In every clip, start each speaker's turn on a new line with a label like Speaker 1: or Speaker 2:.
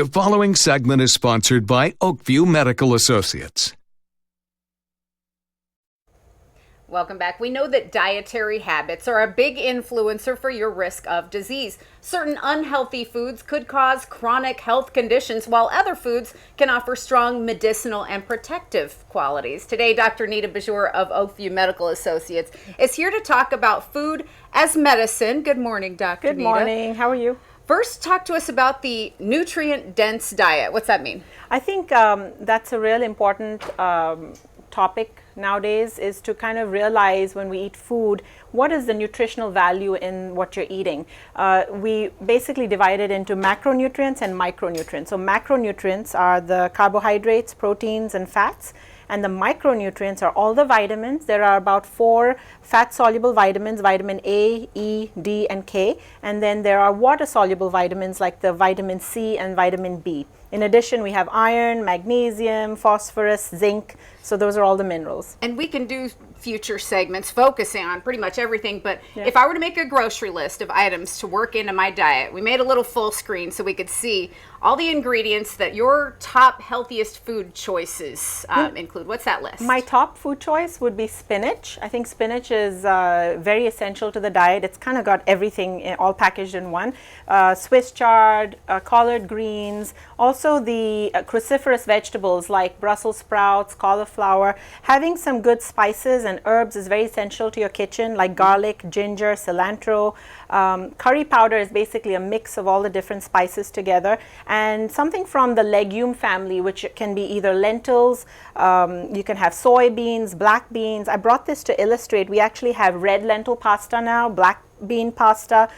Speaker 1: The following segment is sponsored by Oakview Medical Associates.
Speaker 2: Welcome back. We know that dietary habits are a big influencer for your risk of disease. Certain unhealthy foods could cause chronic health conditions, while other foods can offer strong medicinal and protective qualities. Today, Dr. Nita Bijoor of Oakview Medical Associates is here to talk about food as medicine. Good morning, Dr. Nita.
Speaker 3: Good morning. How are you?
Speaker 2: First, talk to us about the nutrient-dense diet. What's that mean?
Speaker 3: I think that's a real important topic nowadays, is to kind of realize when we eat food, what is the nutritional value in what you're eating. We basically divide it into macronutrients and micronutrients. So macronutrients are the carbohydrates, proteins, and fats. And the micronutrients are all the vitamins. There are about 4 fat-soluble vitamins, vitamin A, E, D, and K. And then there are water-soluble vitamins like the vitamin C and vitamin B. In addition, we have iron, magnesium, phosphorus, zinc. So those are all the minerals.
Speaker 2: And we can do future segments focusing on pretty much everything, but if I were to make a grocery list of items to work into my diet, we made a little full screen so we could see all the ingredients that your top healthiest food choices include. What's that list?
Speaker 3: My top food choice would be spinach. I think spinach is very essential to the diet. It's kind of got everything all packaged in one. Swiss chard, collard greens, also the cruciferous vegetables like Brussels sprouts, cauliflower. Having some good spices and herbs is very essential to your kitchen, like garlic, ginger, cilantro. Curry powder is basically a mix of all the different spices together. And something from the legume family, which can be either lentils, you can have soybeans, black beans. I brought this to illustrate. We actually have red lentil pasta now, black bean pasta.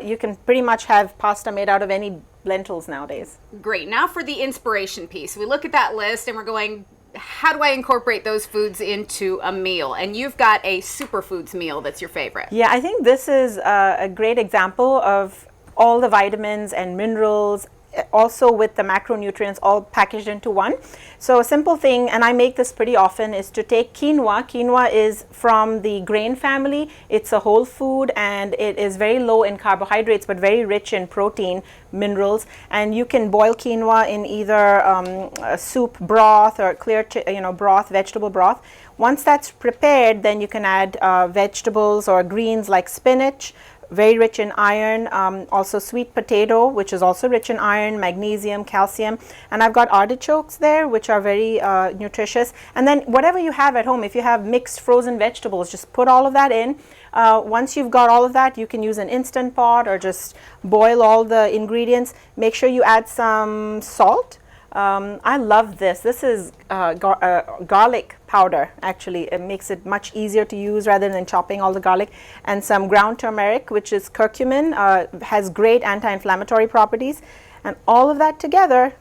Speaker 3: You can pretty much have pasta made out of any lentils nowadays.
Speaker 2: Great. Now for the inspiration piece. We look at that list and we're going, how do I incorporate those foods into a meal? And you've got a superfoods meal that's your favorite.
Speaker 3: Yeah, I think this is a great example of all the vitamins and minerals, also with the macronutrients all packaged into one. So a simple thing, and I make this pretty often, is to take quinoa. Quinoa is from the grain family. It's a whole food and it is very low in carbohydrates but very rich in protein, minerals. And you can boil quinoa in either a soup broth or clear broth, vegetable broth. Once that's prepared, then you can add vegetables or greens like spinach, very rich in iron, also sweet potato, which is also rich in iron, magnesium, calcium, and I've got artichokes there, which are very nutritious. And then whatever you have at home, if you have mixed frozen vegetables, just put all of that in. Once you've got all of that, you can use an Instant Pot or just boil all the ingredients. Make sure you add some salt. I love this. This is garlic powder, actually. It makes it much easier to use rather than chopping all the garlic. And some ground turmeric, which is curcumin, has great anti-inflammatory properties. And all of that together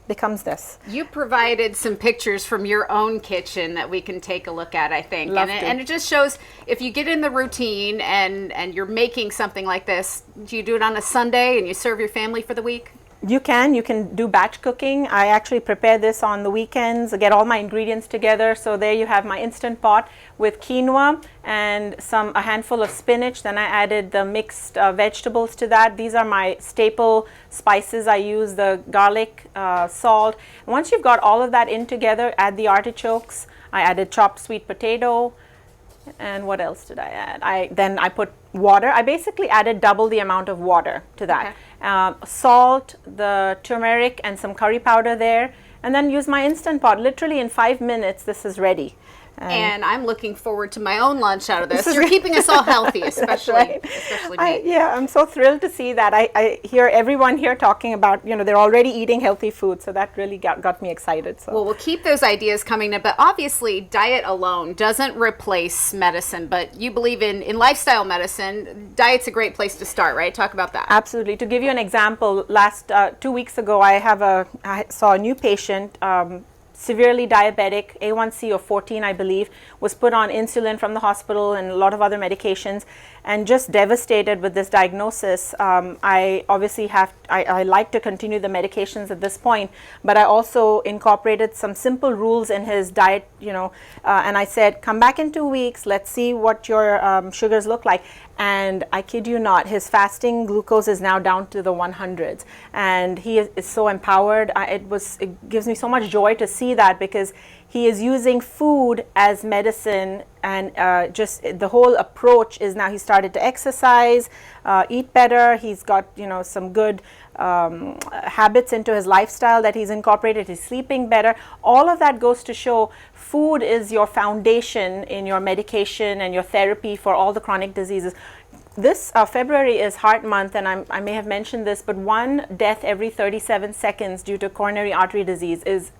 Speaker 3: becomes this.
Speaker 2: You provided some pictures from your own kitchen that we can take a look at, I think. And it just shows if you get in the routine and you're making something like this, do you do it on a Sunday and you serve your family for the week?
Speaker 3: You can do batch cooking. I actually prepare this on the weekends, get all my ingredients together. So there you have my Instant Pot with quinoa and a handful of spinach. Then I added the mixed vegetables to that. These are my staple spices. I use the garlic, salt. And once you've got all of that in together, add the artichokes. I added chopped sweet potato. And what else did I add? Then I put water. I basically added double the amount of water to that. Okay. Salt, the turmeric, and some curry powder there. And then use my Instant Pot. Literally in 5 minutes, this is ready.
Speaker 2: And I'm looking forward to my own lunch out of this. You're keeping us all healthy, especially me.
Speaker 3: Yeah, I'm so thrilled to see that. I hear everyone here talking about, they're already eating healthy food. So that really got me excited. So.
Speaker 2: Well, we'll keep those ideas coming up. But obviously, diet alone doesn't replace medicine. But you believe in lifestyle medicine. Diet's a great place to start, right? Talk about that.
Speaker 3: Absolutely. To give you an example, last 2 weeks ago, I saw a new patient, severely diabetic, A1C of 14, I believe, was put on insulin from the hospital and a lot of other medications. and just devastated with this diagnosis. I obviously I like to continue the medications at this point, but I also incorporated some simple rules in his diet, and I said, come back in 2 weeks, let's see what your sugars look like. And I kid you not, his fasting glucose is now down to the 100s, and he is so empowered. It gives me so much joy to see that, because he is using food as medicine, and just the whole approach is now he started to exercise, eat better. He's got some good habits into his lifestyle that he's incorporated. He's sleeping better. All of that goes to show food is your foundation in your medication and your therapy for all the chronic diseases. This February is Heart Month, and I may have mentioned this, but one death every 37 seconds due to coronary artery disease is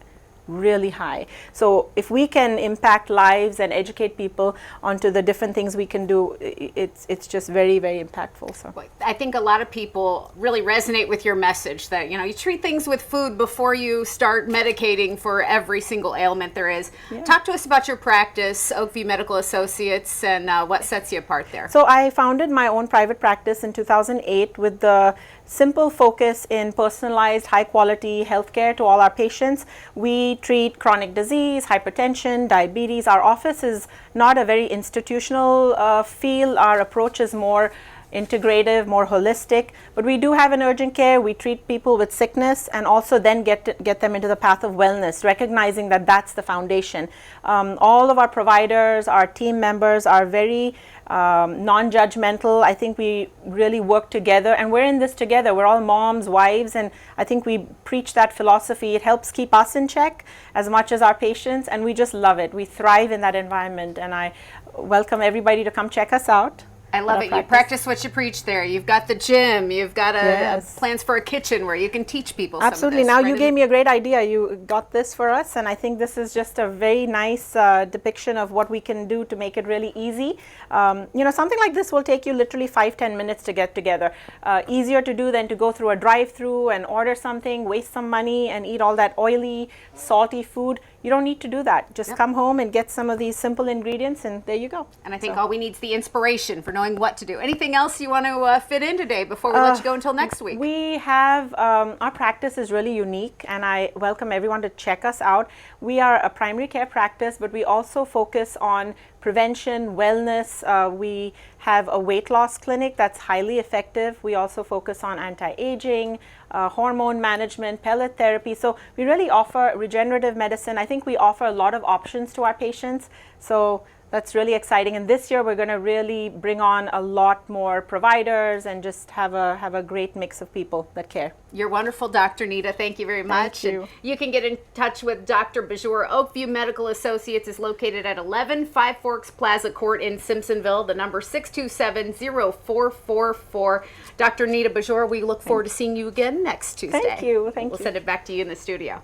Speaker 3: really high. So if we can impact lives and educate people onto the different things we can do, it's just very, very impactful. So
Speaker 2: I think a lot of people really resonate with your message that you treat things with food before you start medicating for every single ailment there is. Yeah. Talk to us about your practice, Oakview Medical Associates, and what sets you apart there.
Speaker 3: So I founded my own private practice in 2008 with the simple focus in personalized, high-quality healthcare to all our patients. We treat chronic disease, hypertension, diabetes. Our office is not a very institutional feel. Our approach is more integrative, more holistic, but we do have an urgent care. We treat people with sickness and also then get them into the path of wellness, recognizing that that's the foundation. All of our providers, our team members are very non-judgmental. I think we really work together, and we're in this together. We're all moms, wives, and I think we preach that philosophy. It helps keep us in check as much as our patients, and we just love it. We thrive in that environment, and I welcome everybody to come check us out.
Speaker 2: I love it. You practice what you preach there. You've got the gym. You've got plans for a kitchen where you can teach people.
Speaker 3: Absolutely.
Speaker 2: Some of this,
Speaker 3: now you gave me a great idea. You got this for us, and I think this is just a very nice depiction of what we can do to make it really easy. Something like this will take you literally 5-10 minutes to get together. Easier to do than to go through a drive-through and order something, waste some money, and eat all that oily, salty food. You don't need to do that. Just come home and get some of these simple ingredients, and there you go.
Speaker 2: And I think all we need is the inspiration for knowing what to do. Anything else you want to fit in today before we let you go until next week?
Speaker 3: We have, our practice is really unique, and I welcome everyone to check us out. We are a primary care practice, but we also focus on prevention, wellness. We have a weight loss clinic that's highly effective. We also focus on anti-aging, hormone management, pellet therapy. So we really offer regenerative medicine. I think we offer a lot of options to our patients. So that's really exciting. And this year we're going to really bring on a lot more providers and just have a great mix of people that care.
Speaker 2: You're wonderful, Dr. Nita. Thank you very much.
Speaker 3: Thank you.
Speaker 2: And you can get in touch with Dr. Bijoor. Oakview Medical Associates is located at 11 Five Forks Plaza Court in Simpsonville. The number 627-0444. Dr. Nita Bijoor, we look forward to seeing you again next Tuesday.
Speaker 3: Thank you. Thank you.
Speaker 2: We'll send it back to you in the studio.